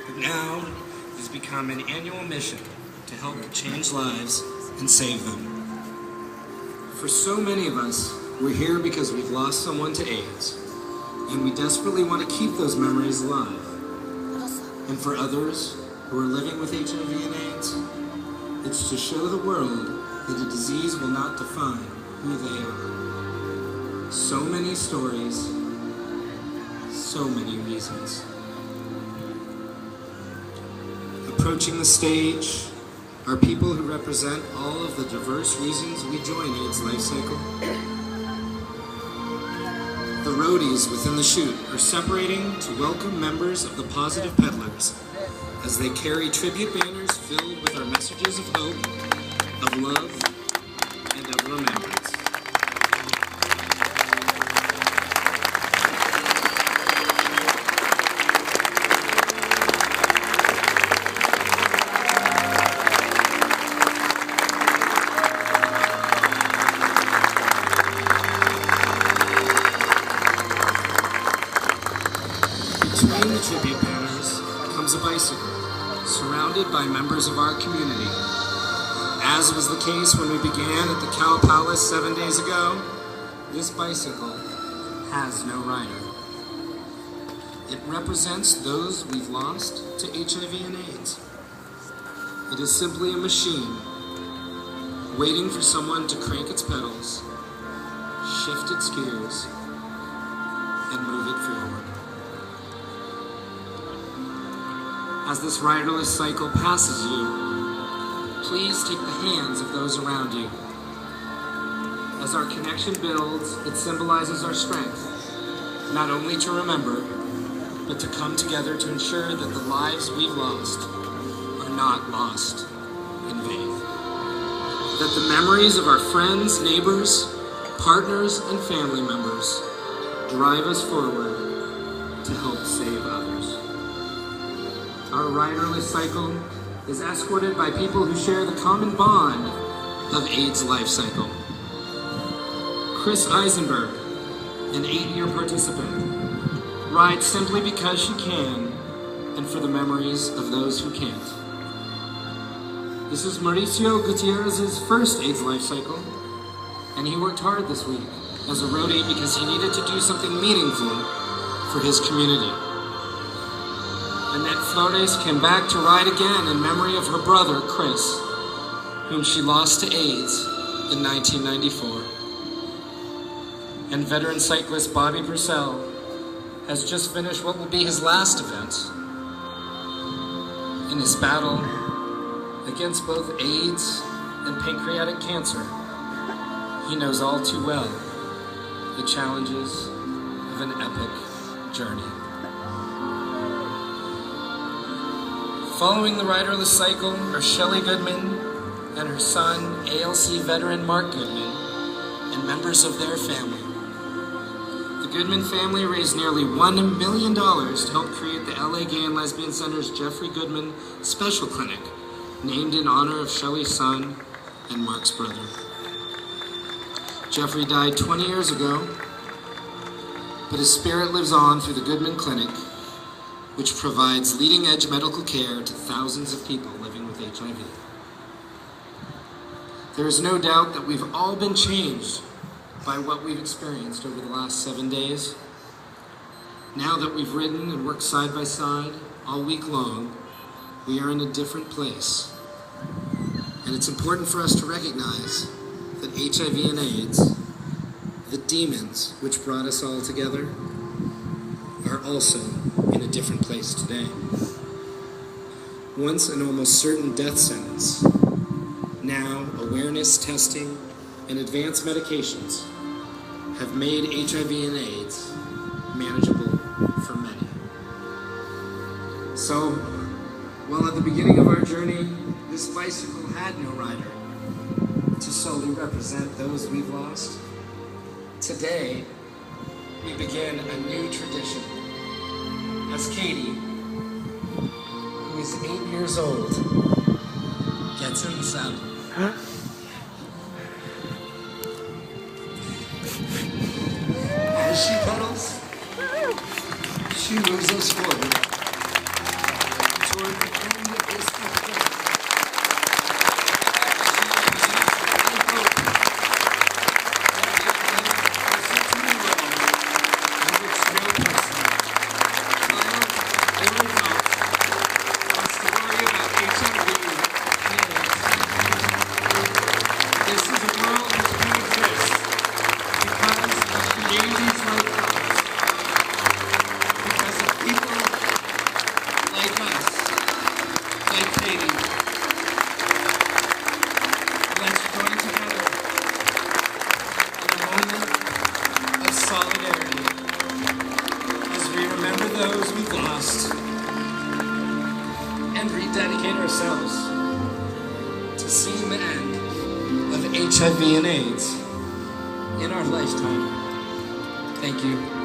but now it has become an annual mission to help change lives and save them. For so many of us, we're here because we've lost someone to AIDS, and we desperately want to keep those memories alive. And for others who are living with HIV and AIDS, it's to show the world that a disease will not define who they are. So many stories, so many reasons. Approaching the stage are people who represent all of the diverse reasons we join AIDS Lifecycle. The roadies within the chute are separating to welcome members of the Positive Peddlers as they carry tribute banners filled with our messages of hope, of love, and of remembrance. Between the tribute banners comes a bicycle, surrounded by members of our community. As was the case when we began at the Cow Palace 7 days ago, this bicycle has no rider. It represents those we've lost to HIV and AIDS. It is simply a machine, waiting for someone to crank its pedals, shift its gears, and move it forward. As this riderless cycle passes you, please take the hands of those around you. As our connection builds, it symbolizes our strength, not only to remember, but to come together to ensure that the lives we've lost are not lost in vain. That the memories of our friends, neighbors, partners, and family members drive us forward to help save others. Our riderless cycle is escorted by people who share the common bond of AIDS Lifecycle. Chris Eisenberg, an 8-year participant, rides simply because she can and for the memories of those who can't. This is Mauricio Gutierrez's first AIDS Lifecycle, and he worked hard this week as a roadie because he needed to do something meaningful for his community. Annette Flores came back to ride again in memory of her brother, Chris, whom she lost to AIDS in 1994. And veteran cyclist Bobby Purcell has just finished what will be his last event in his battle against both AIDS and pancreatic cancer. He knows all too well the challenges of an epic journey. Following the riderless cycle are Shelley Goodman and her son, ALC veteran Mark Goodman, and members of their family. The Goodman family raised nearly $1 million to help create the LA Gay and Lesbian Center's Jeffrey Goodman Special Clinic, named in honor of Shelley's son and Mark's brother. Jeffrey died 20 years ago, but his spirit lives on through the Goodman Clinic, which provides leading-edge medical care to thousands of people living with HIV. There is no doubt that we've all been changed by what we've experienced over the last 7 days. Now that we've ridden and worked side by side all week long, we are in a different place. And it's important for us to recognize that HIV and AIDS, the demons which brought us all together, are also in a different place today. Once an almost certain death sentence, now awareness, testing, and advanced medications have made HIV and AIDS manageable for many. So, while at the beginning of our journey, this bicycle had no rider to solely represent those we've lost, today we begin a new tradition. As Katie, who is 8 years old, gets in the saddle. As she pedals, she moves us forward. and rededicate ourselves to seeing the end of HIV and AIDS in our lifetime. Thank you.